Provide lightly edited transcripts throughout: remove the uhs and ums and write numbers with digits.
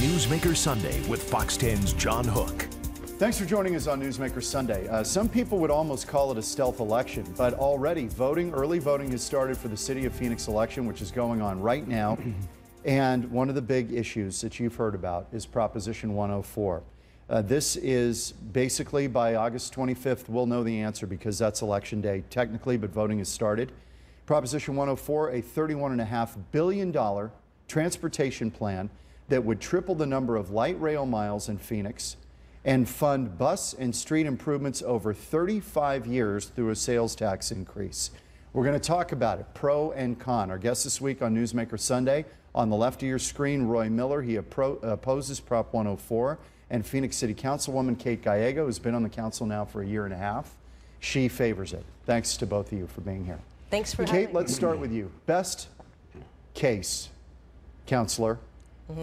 Newsmaker Sunday with Fox 10's John Hook. Thanks for joining us on Newsmaker Sunday. Some people would almost call it a stealth election, but already early voting has started for the City of Phoenix election, which is going on right now. And one of the big issues that you've heard about is Proposition 104. This is basically by August 25th, we'll know the answer because that's election day technically, but voting has started. Proposition 104, a $31.5 billion transportation plan that would triple the number of light rail miles in Phoenix and fund bus and street improvements over 35 years through a sales tax increase. We're going to talk about it, pro and con. Our guest this week on Newsmaker Sunday, on the left of your screen, Roy Miller. He opposes Prop 104. And Phoenix City Councilwoman Kate Gallego, who's been on the council now for a year and a half. She favors it. Thanks to both of you for being here. Thanks for having me. Kate, let's start with you. Best case, Councilor,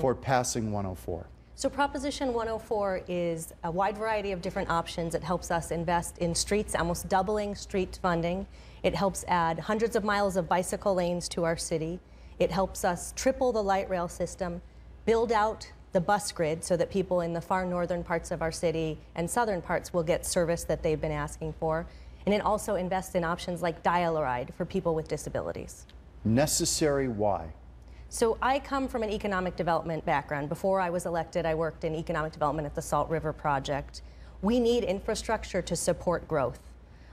for passing 104. So Proposition 104 is a wide variety of different options. It helps us invest in streets, almost doubling street funding. It helps add hundreds of miles of bicycle lanes to our city. It helps us triple the light rail system, build out the bus grid so that people in the far northern parts of our city and southern parts will get service that they've been asking for. And it also invests in options like dial-a-ride for people with disabilities. Necessary, why? So I come from an economic development background. Before I was elected, I worked in economic development at the Salt River Project. We need infrastructure to support growth.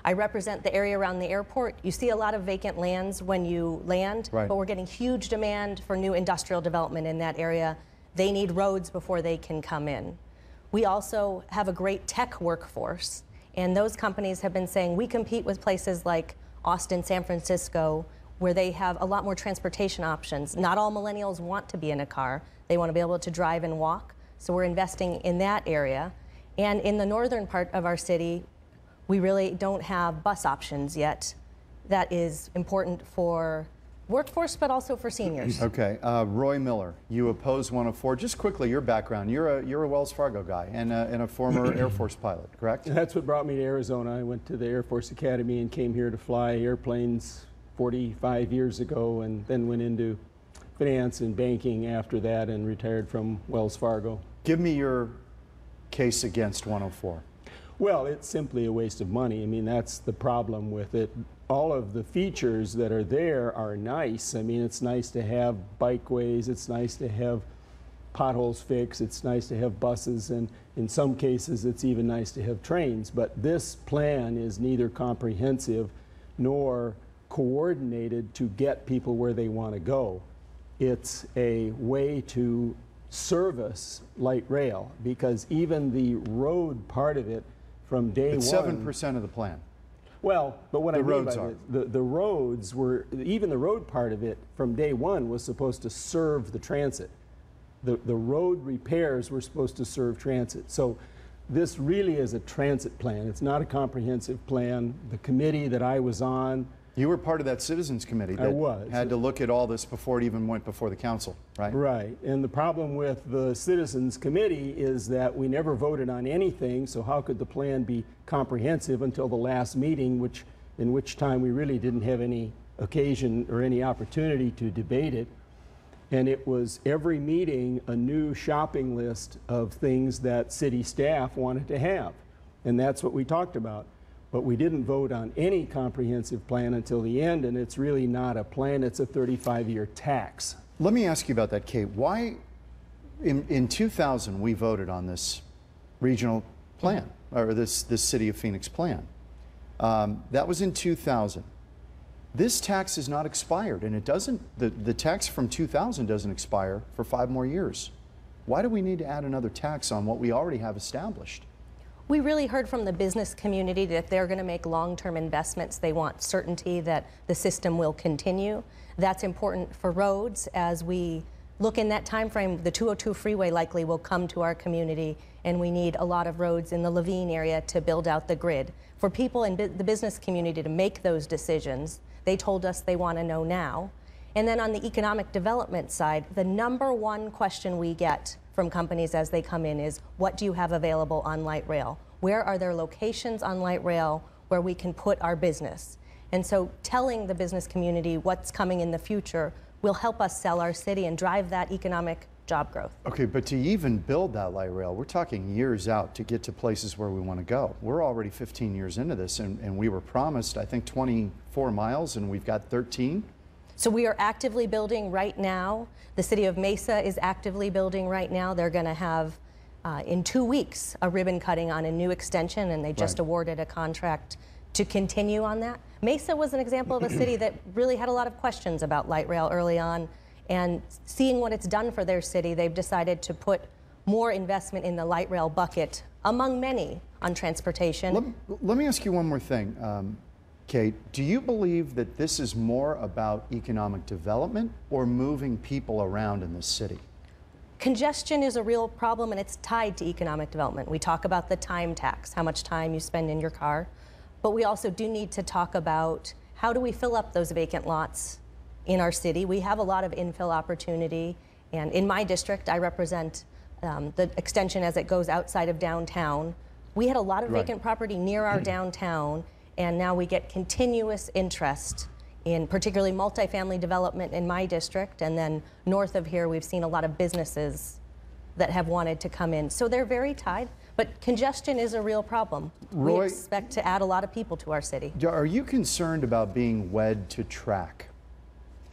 I represent the area around the airport. You see a lot of vacant lands when you land, right, but we're getting huge demand for new industrial development in that area. They need roads before they can come in. We also have a great tech workforce, and those companies have been saying we compete with places like Austin, San Francisco, where they have a lot more transportation options. Not all millennials want to be in a car. They want to be able to drive and walk, so we're investing in that area. And in the northern part of our city, we really don't have bus options yet. That is important for workforce, but also for seniors. Okay, Roy Miller, you oppose 104. Just quickly, your background. You're a Wells Fargo guy and a former Air Force pilot, correct? That's what brought me to Arizona. I went to the Air Force Academy and came here to fly airplanes 45 years ago, and then went into finance and banking after that and retired from Wells Fargo. Give me your case against 104. Well, it's simply a waste of money. I mean, that's the problem with it. All of the features that are there are nice. I mean, it's nice to have bikeways, it's nice to have potholes fixed, it's nice to have buses, and in some cases it's even nice to have trains. But this plan is neither comprehensive nor coordinated to get people where they want to go. It's a way to service light rail, because even the road part of it from day one... It's 7% of the plan. Well, but what I mean by it, the roads were, even the road part of it from day one was supposed to serve the transit. The road repairs were supposed to serve transit. So this really is a transit plan. It's not a comprehensive plan. The committee that I was on... You were part of that citizens committee that had to look at all this before it even went before the council, right? Right. And the problem with the citizens committee is that we never voted on anything, so how could the plan be comprehensive until the last meeting, in which time we really didn't have any occasion or any opportunity to debate it. And it was every meeting a new shopping list of things that city staff wanted to have. And that's what we talked about. But we didn't vote on any comprehensive plan until the end, and it's really not a plan, it's a 35-year tax. Let me ask you about that, Kate. Why, in 2000, we voted on this regional plan, or this City of Phoenix plan. That was in 2000. This tax is not expired, and it doesn't, the tax from 2000 doesn't expire for 5 more years. Why do we need to add another tax on what we already have established? We really heard from the business community that if they're going to make long-term investments, they want certainty that the system will continue. That's important for roads. As we look in that time frame, the 202 freeway likely will come to our community, and we need a lot of roads in the Levine area to build out the grid. For people in the business community to make those decisions, they told us they want to know now. And then on the economic development side, the #1 question we get from companies as they come in is, what do you have available on light rail? Where are there locations on light rail where we can put our business? And so telling the business community what's coming in the future will help us sell our city and drive that economic job growth. Okay, but to even build that light rail, we're talking years out to get to places where we want to go. We're already 15 years into this, and we were promised, I think, 24 miles, and we've got 13. So we are actively building right now. The city of Mesa is actively building right now. They're going to have, in 2 weeks, a ribbon cutting on a new extension, and they just awarded a contract to continue on that. Mesa was an example of a city that really had a lot of questions about light rail early on. And seeing what it's done for their city, they've decided to put more investment in the light rail bucket, among many, on transportation. Let me ask you one more thing, Kate. Do you believe that this is more about economic development or moving people around in this city? Congestion is a real problem, and it's tied to economic development. We talk about the time tax, how much time you spend in your car, but we also do need to talk about how do we fill up those vacant lots in our city. We have a lot of infill opportunity, and in my district, I represent the extension as it goes outside of downtown. We had a lot of vacant property near our downtown, and now we get continuous interest in particularly multifamily development in my district, and then north of here, we've seen a lot of businesses that have wanted to come in. So they're very tied, but congestion is a real problem. Roy, we expect to add a lot of people to our city. Are you concerned about being wed to track?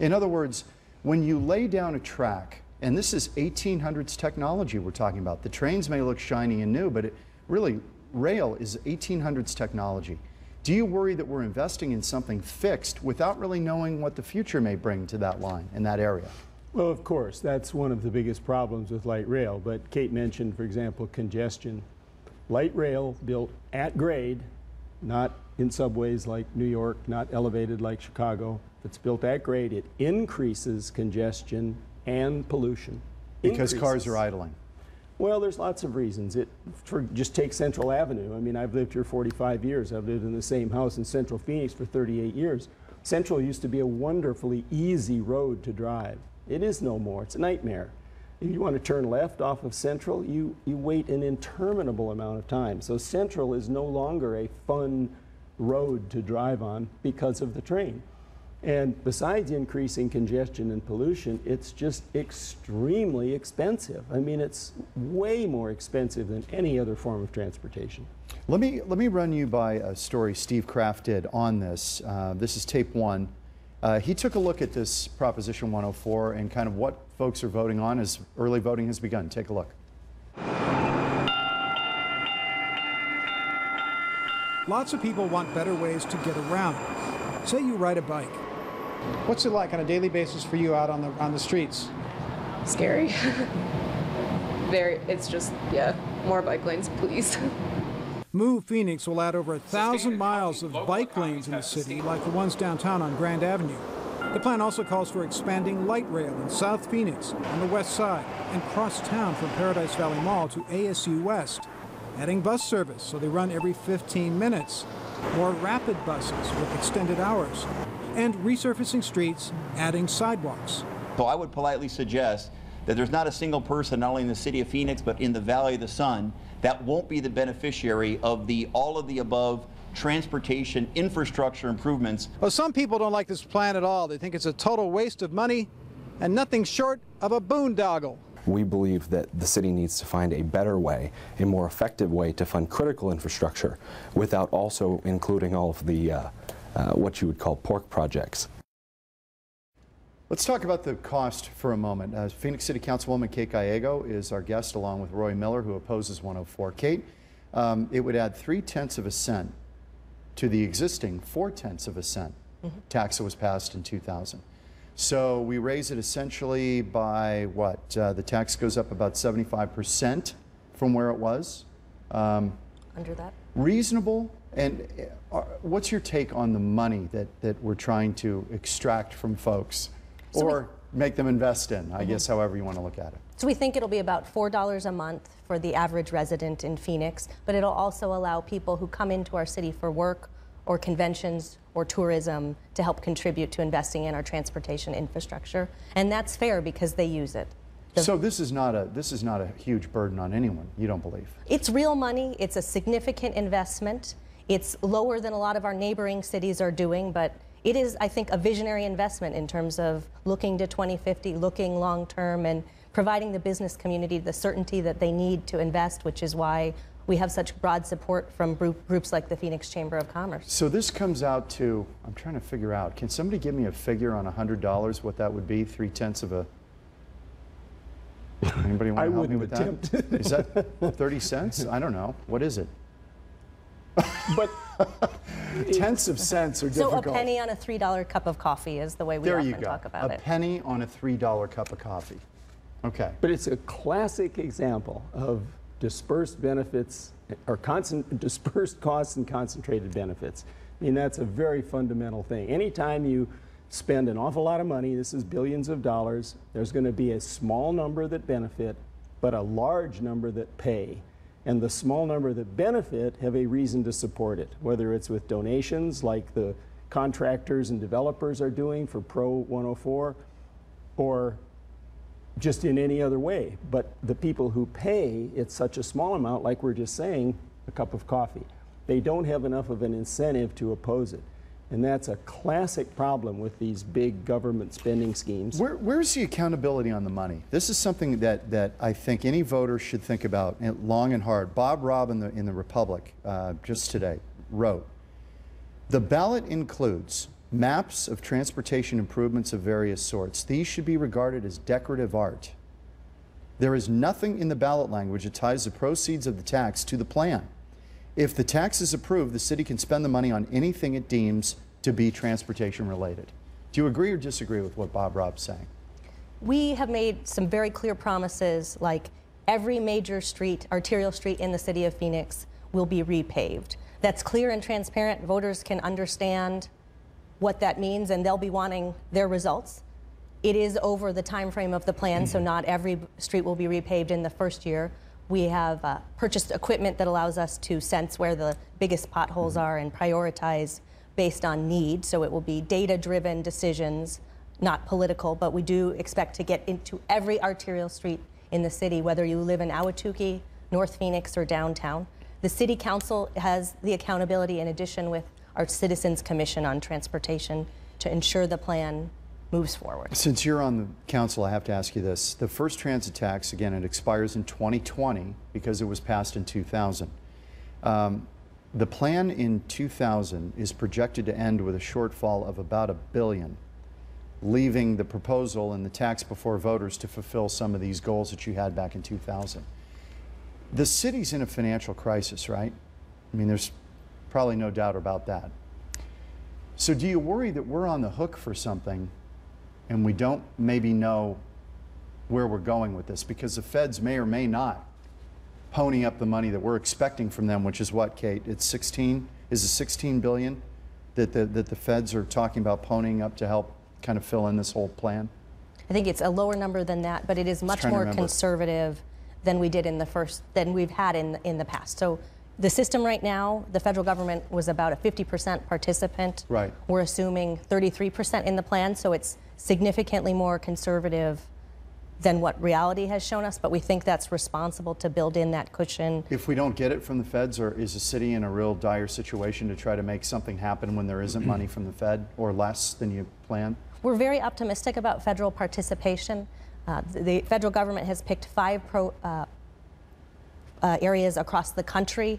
In other words, when you lay down a track, and this is 1800s technology we're talking about. The trains may look shiny and new, but really, rail is 1800s technology. Do you worry that we're investing in something fixed without really knowing what the future may bring to that line in that area? Well, of course, that's one of the biggest problems with light rail. But Kate mentioned, for example, congestion. Light rail built at grade, not in subways like New York, not elevated like Chicago. It's built at grade. It increases congestion and pollution. Because cars are idling. Well, there's lots of reasons. Just take Central Avenue. I mean, I've lived here 45 years. I've lived in the same house in Central Phoenix for 38 years. Central used to be a wonderfully easy road to drive. It is no more. It's a nightmare. If you want to turn left off of Central, you wait an interminable amount of time. So Central is no longer a fun road to drive on because of the train. And besides increasing congestion and pollution, it's just extremely expensive. I mean, it's way more expensive than any other form of transportation. Let me run you by a story Steve Kraft did on this. This is tape one. He took a look at this Proposition 104 and kind of what folks are voting on as early voting has begun. Take a look. Lots of people want better ways to get around. Say you ride a bike. What's it like on a daily basis for you out on the streets? Scary. It's just, yeah, more bike lanes, please. Move Phoenix will add over 1,000 miles of bike lanes in the city, like the ones downtown on Grand Avenue. The plan also calls for expanding light rail in South Phoenix on the west side and cross town from Paradise Valley Mall to ASU West, adding bus service so they run every 15 minutes, more rapid buses with extended hours, and resurfacing streets, adding sidewalks. So I would politely suggest that there's not a single person, not only in the city of Phoenix, but in the Valley of the Sun, that won't be the beneficiary of all of the above transportation infrastructure improvements. Well, some people don't like this plan at all. They think it's a total waste of money and nothing short of a boondoggle. We believe that the city needs to find a better way, a more effective way to fund critical infrastructure without also including all of the what you would call pork projects. Let's talk about the cost for a moment. Phoenix City Councilwoman Kate Gallego is our guest, along with Roy Miller, who opposes 104. Kate, it would add 0.3 of a cent to the existing 0.4 of a cent tax that was passed in 2000. So we raise it essentially by what? The tax goes up about 75% from where it was. Under that? Reasonable? And what's your take on the money that we're trying to extract from folks or make them invest in, I guess, however you want to look at it? So we think it'll be about $4 a month for the average resident in Phoenix, but it'll also allow people who come into our city for work or conventions or tourism to help contribute to investing in our transportation infrastructure. And that's fair because they use it. So this is not a huge burden on anyone, you don't believe? It's real money. It's a significant investment. It's lower than a lot of our neighboring cities are doing, but it is, I think, a visionary investment in terms of looking to 2050, looking long term, and providing the business community the certainty that they need to invest, which is why we have such broad support from groups like the Phoenix Chamber of Commerce. So this comes out to, I'm trying to figure out, can somebody give me a figure on $100, what that would be, 3/10 of a, anybody want to help me with that? Is that 30 cents? I don't know. What is it? But tenths of cents are difficult. So a penny on a $3 cup of coffee is the way we often talk about it. A penny on a $3 cup of coffee. Okay. But it's a classic example of dispersed benefits, or dispersed costs and concentrated benefits. I mean, that's a very fundamental thing. Anytime you spend an awful lot of money, this is billions of dollars, there's going to be a small number that benefit, but a large number that pay. And the small number that benefit have a reason to support it, whether it's with donations like the contractors and developers are doing for Pro 104, or just in any other way. But the people who pay, it's such a small amount, like we're just saying, a cup of coffee. They don't have enough of an incentive to oppose it. And that's a classic problem with these big government spending schemes. Where's the accountability on the money? This is something that I think any voter should think about long and hard. Bob Robb in the Republic just today wrote, "The ballot includes maps of transportation improvements of various sorts. These should be regarded as decorative art. There is nothing in the ballot language that ties the proceeds of the tax to the plan. If the tax is approved, the city can spend the money on anything it deems to be transportation related." Do you agree or disagree with what Bob Robb's saying? We have made some very clear promises, like every major street, arterial street in the city of Phoenix will be repaved. That's clear and transparent. Voters can understand what that means, and they'll be wanting their results. It is over the time frame of the plan, so not every street will be repaved in the first year. We have purchased equipment that allows us to sense where the biggest potholes are and prioritize based on need. So it will be data-driven decisions, not political, but we do expect to get into every arterial street in the city, whether you live in Ahwatukee, North Phoenix, or downtown. The City Council has the accountability, in addition with our Citizens Commission on Transportation, to ensure the plan moves forward. Since you're on the council, I have to ask you this. The first transit tax, again, it expires in 2020 because it was passed in 2000. The plan in 2000 is projected to end with a shortfall of about $1 billion, leaving the proposal and the tax before voters to fulfill some of these goals that you had back in 2000. The city's in a financial crisis, right? I mean, there's probably no doubt about that. So do you worry that we're on the hook for something and we don't maybe know where we're going with this? Because the feds may or may not pony up the money that we're expecting from them, which is what, Kate? It's 16? Is it 16 billion that the feds are talking about ponying up to help kind of fill in this whole plan? I think it's a lower number than that, but it is much more conservative than we did than we've had in the past. So the system right now, the federal government was about a 50% participant. Right. We're assuming 33% in the plan, so it's significantly more conservative than what reality has shown us, but we think that's responsible to build in that cushion. If we don't get it from the feds, or is the city in a real dire situation to try to make something happen when there isn't money from the Fed, or less than you planned? We're very optimistic about federal participation. The federal government has picked 5 areas across the country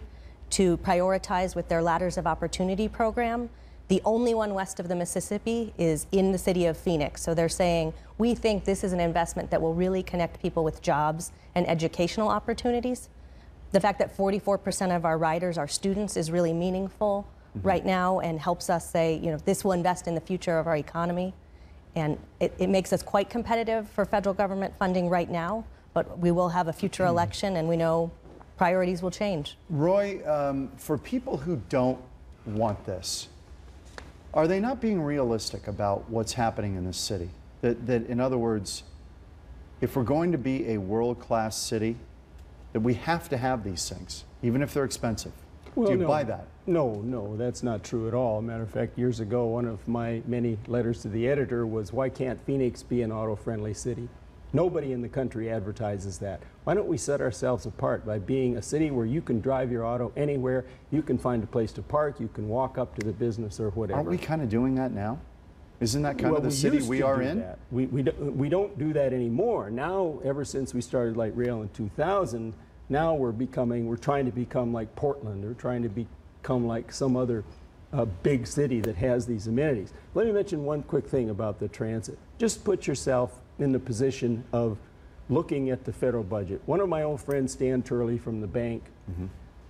to prioritize with their Ladders of Opportunity program. The only one west of the Mississippi is in the city of Phoenix. So they're saying, we think this is an investment that will really connect people with jobs and educational opportunities. The fact that 44% of our riders are students is really meaningful right now and helps us say, you know, this will invest in the future of our economy. And it makes us quite competitive for federal government funding right now, but we will have a future election and we know priorities will change. Roy, for people who don't want this, are they not being realistic about what's happening in this city? That in other words, if we're going to be a world-class city, that we have to have these things, even if they're expensive. Well, do you buy that? No, that's not true at all. Matter of fact, years ago, one of my many letters to the editor was, why can't Phoenix be an auto-friendly city? Nobody in the country advertises that. Why don't we set ourselves apart by being a city where you can drive your auto anywhere, you can find a place to park, you can walk up to the business or whatever. Aren't we kind of doing that now? Isn't that kind of the city we are in? We don't do that anymore. Now, ever since we started light rail in 2000, now we're trying to become like Portland. We're trying to become like some other big city that has these amenities. Let me mention one quick thing about the transit. Just put yourself in the position of looking at the federal budget. One of my old friends, Stan Turley from the bank,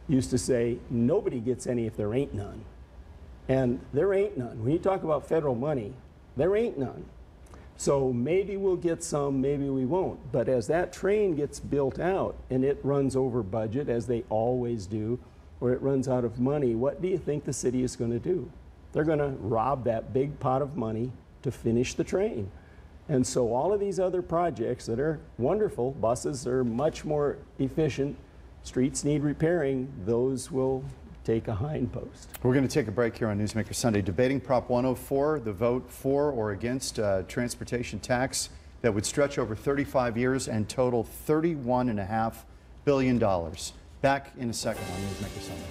used to say, nobody gets any if there ain't none. And there ain't none. When you talk about federal money, there ain't none. So maybe we'll get some, maybe we won't. But as that train gets built out and it runs over budget, as they always do, or it runs out of money, what do you think the city is going to do? They're going to rob that big pot of money to finish the train. And so all of these other projects that are wonderful, buses are much more efficient, streets need repairing, those will take a hindpost. We're going to take a break here on Newsmaker Sunday. Debating Prop 104, the vote for or against transportation tax that would stretch over 35 years and total $31.5 billion. Back in a second on Newsmaker Sunday.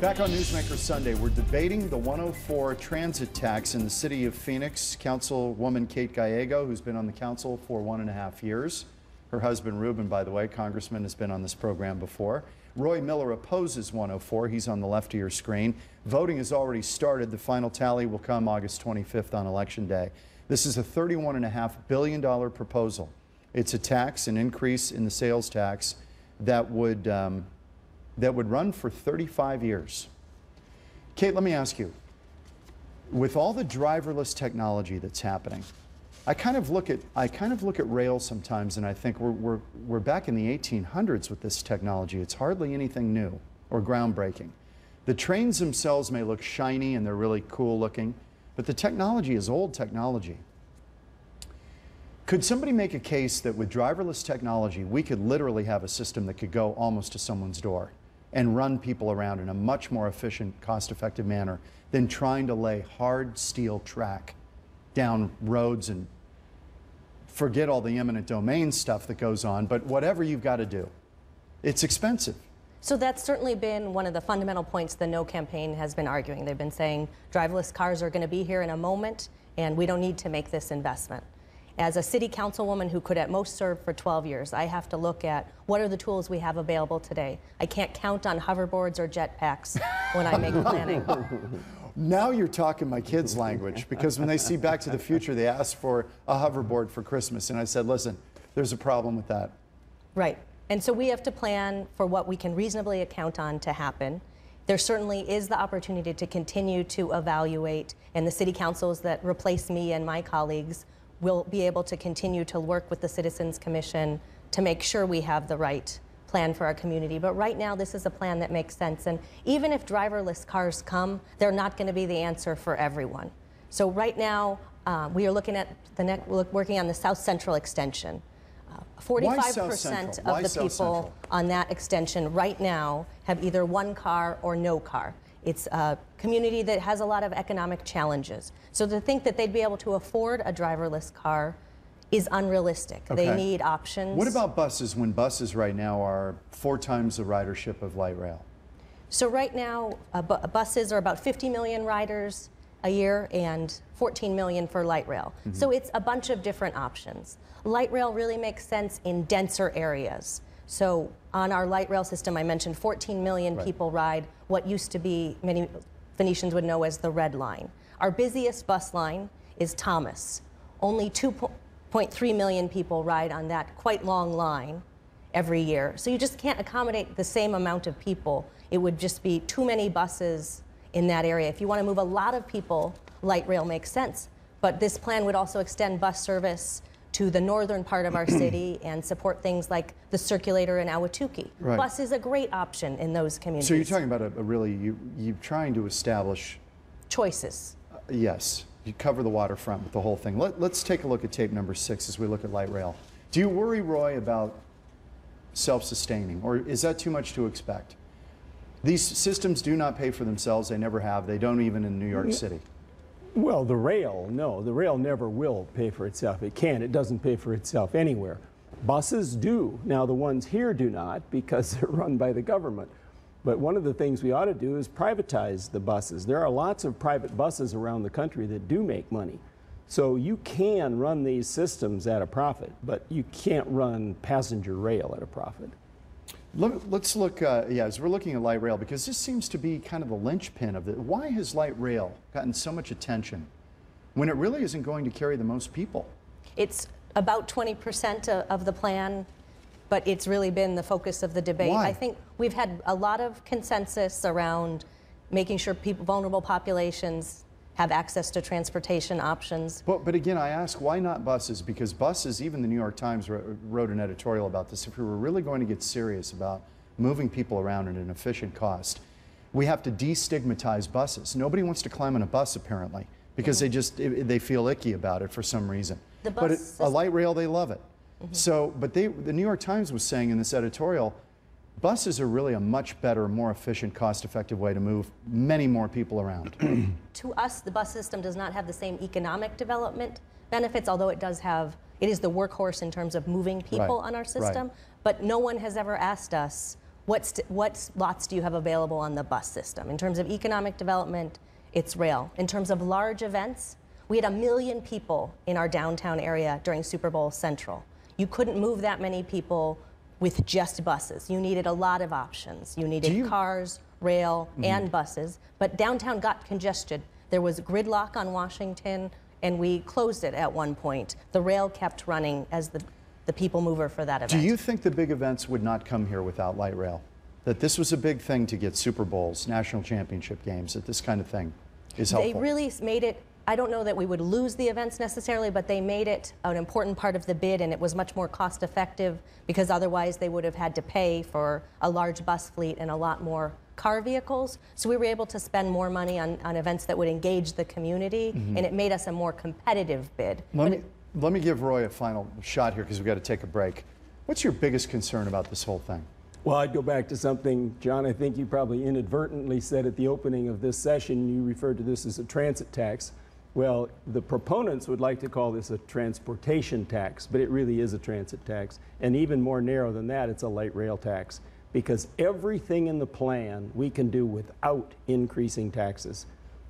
Back on Newsmaker Sunday, we're debating the 104 transit tax in the city of Phoenix. Councilwoman Kate Gallego, who's been on the council for 1.5 years. Her husband, Ruben, by the way, congressman, has been on this program before. Roy Miller opposes 104. He's on the left of your screen. Voting has already started. The final tally will come August 25th on Election Day. This is a $31.5 billion proposal. It's a tax, an increase in the sales tax that would run for 35 years. Kate, let me ask you, with all the driverless technology that's happening, I kind of look at rail sometimes and I think we're back in the 1800s with this technology. It's hardly anything new or groundbreaking. The trains themselves may look shiny and they're really cool looking, but the technology is old technology. Could somebody make a case that with driverless technology, we could literally have a system that could go almost to someone's door and run people around in a much more efficient, cost-effective manner than trying to lay hard steel track down roads and forget all the eminent domain stuff that goes on, but whatever you've got to do, it's expensive. So that's certainly been one of the fundamental points the No campaign has been arguing. They've been saying driverless cars are going to be here in a moment and we don't need to make this investment. As a city councilwoman who could at most serve for 12 years, I have to look at what are the tools we have available today. I can't count on hoverboards or jetpacks when I make planning. Now you're talking my kids' language, because when they see Back to the Future, they ask for a hoverboard for Christmas. And I said, listen, there's a problem with that. Right. And so we have to plan for what we can reasonably count on to happen. There certainly is the opportunity to continue to evaluate, and the city councils that replace me and my colleagues will be able to continue to work with the Citizens Commission to make sure we have the right plan for our community. But right now, this is a plan that makes sense. And even if driverless cars come, they're not going to be the answer for everyone. So right now, we are looking at working on the South Central extension. 45% of the people on that extension right now have either one car or no car. It's a community that has a lot of economic challenges. So to think that they'd be able to afford a driverless car is unrealistic. Okay. They need options. What about buses, when buses right now are 4 times the ridership of light rail? So right now, buses are about 50 million riders a year and 14 million for light rail. Mm-hmm. So it's a bunch of different options. Light rail really makes sense in denser areas. So on our light rail system, I mentioned 14 million people ride what used to be, many Phoenicians would know as the Red Line. Our busiest bus line is Thomas. Only 2.3 million people ride on that quite long line every year. So you just can't accommodate the same amount of people. It would just be too many buses in that area. If you want to move a lot of people, light rail makes sense. But this plan would also extend bus service to the northern part of our city and support things like the circulator in Ahwatukee. Right. Bus is a great option in those communities. So you're talking about you're trying to establish choices. Yes, you cover the waterfront with the whole thing. Let's take a look at tape number 6 as we look at light rail. Do you worry, Roy, about self-sustaining, or is that too much to expect? These systems do not pay for themselves. They never have. They don't even in New York City. Well, the rail, no. The rail never will pay for itself. It can't. It doesn't pay for itself anywhere. Buses do. Now, the ones here do not because they're run by the government. But one of the things we ought to do is privatize the buses. There are lots of private buses around the country that do make money. So you can run these systems at a profit, but you can't run passenger rail at a profit. Let's look, as we're looking at light rail, because this seems to be kind of the linchpin of it. Why has light rail gotten so much attention when it really isn't going to carry the most people? It's about 20% of the plan, but it's really been the focus of the debate. Why? I think we've had a lot of consensus around making sure vulnerable populations have access to transportation options. But again, I ask, why not buses? Because buses, even the New York Times wrote an editorial about this. If we were really going to get serious about moving people around at an efficient cost, we have to destigmatize buses. Nobody wants to climb on a bus, apparently, because they feel icky about it for some reason. But a light rail, they love it. So, but the New York Times was saying in this editorial, buses are really a much better, more efficient, cost-effective way to move many more people around. To us, the bus system does not have the same economic development benefits, although it is the workhorse in terms of moving people on our system. But no one has ever asked us, what lots do you have available on the bus system? In terms of economic development, it's rail. In terms of large events, we had 1 million people in our downtown area during Super Bowl Central. You couldn't move that many people with just buses. You needed a lot of options. You needed cars, rail, and buses. But downtown got congested. There was gridlock on Washington, and we closed it at one point. The rail kept running as the people mover for that event. Do you think the big events would not come here without light rail? That this was a big thing to get Super Bowls, national championship games, that this kind of thing is helpful? They really made it. I don't know that we would lose the events necessarily, but they made it an important part of the bid, and it was much more cost effective because otherwise they would have had to pay for a large bus fleet and a lot more car vehicles. So we were able to spend more money on events that would engage the community, and it made us a more competitive bid. Let me give Roy a final shot here because we've got to take a break. What's your biggest concern about this whole thing? Well, I'd go back to something, John, I think you probably inadvertently said at the opening of this session. You referred to this as a transit tax. Well, the proponents would like to call this a transportation tax, but it really is a transit tax. And even more narrow than that, it's a light rail tax, because everything in the plan we can do without increasing taxes.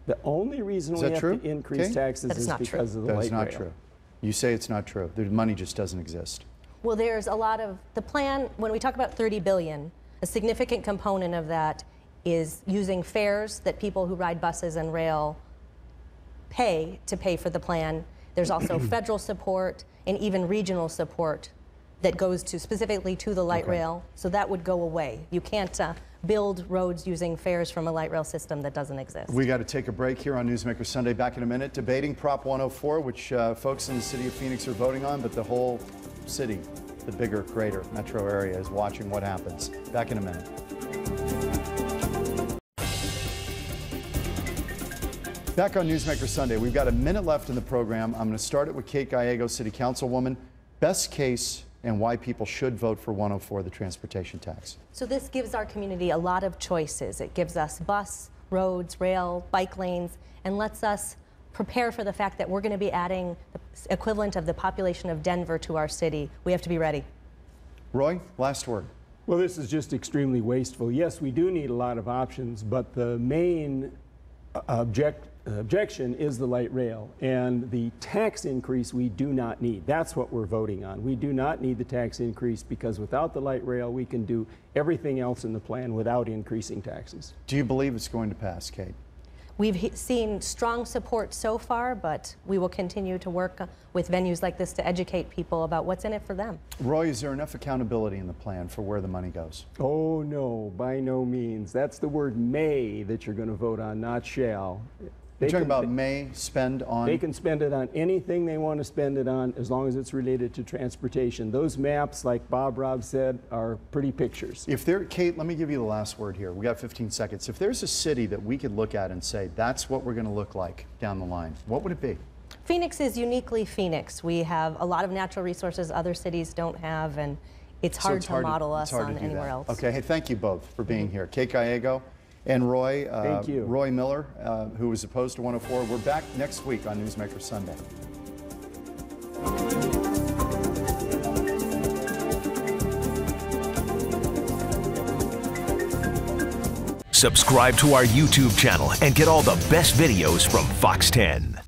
The only reason we have to increase taxes is because of the light rail. That is not true. You say it's not true. The money just doesn't exist. Well, there's a lot of the plan. When we talk about $30 billion, a significant component of that is using fares that people who ride buses and rail pay to pay for the plan. There's also federal support and even regional support that goes to specifically to the light rail. So that would go away. You can't build roads using fares from a light rail system that doesn't exist. We got to take a break here on Newsmaker Sunday. Back in a minute, debating Prop 104, which folks in the city of Phoenix are voting on, but the whole city, the bigger, greater metro area, is watching what happens. Back in a minute. Back on Newsmaker Sunday, we've got a minute left in the program. I'm going to start it with Kate Gallego, City Councilwoman. Best case and why people should vote for 104, the transportation tax. So this gives our community a lot of choices. It gives us bus, roads, rail, bike lanes, and lets us prepare for the fact that we're going to be adding the equivalent of the population of Denver to our city. We have to be ready. Roy, last word. Well, this is just extremely wasteful. Yes, we do need a lot of options, but the main objection is the light rail, and the tax increase we do not need. That's what we're voting on. We do not need the tax increase because without the light rail we can do everything else in the plan without increasing taxes. Do you believe it's going to pass, Kate? We've seen strong support so far, but we will continue to work with venues like this to educate people about what's in it for them. Roy, is there enough accountability in the plan for where the money goes? Oh no, by no means. That's the word may that you're going to vote on, not shall. You're talking about may spend on? They can spend it on anything they want to spend it on as long as it's related to transportation. Those maps, like Bob Robb said, are pretty pictures. If there, Kate, let me give you the last word here. We got 15 seconds. If there's a city that we could look at and say, that's what we're going to look like down the line, what would it be? Phoenix is uniquely Phoenix. We have a lot of natural resources other cities don't have, and it's hard to model us on anywhere else. Okay, hey, thank you both for being here. Kate Gallego and Roy, thank you. Roy Miller, who was opposed to 104. We're back next week on Newsmaker Sunday. Subscribe to our YouTube channel and get all the best videos from Fox 10.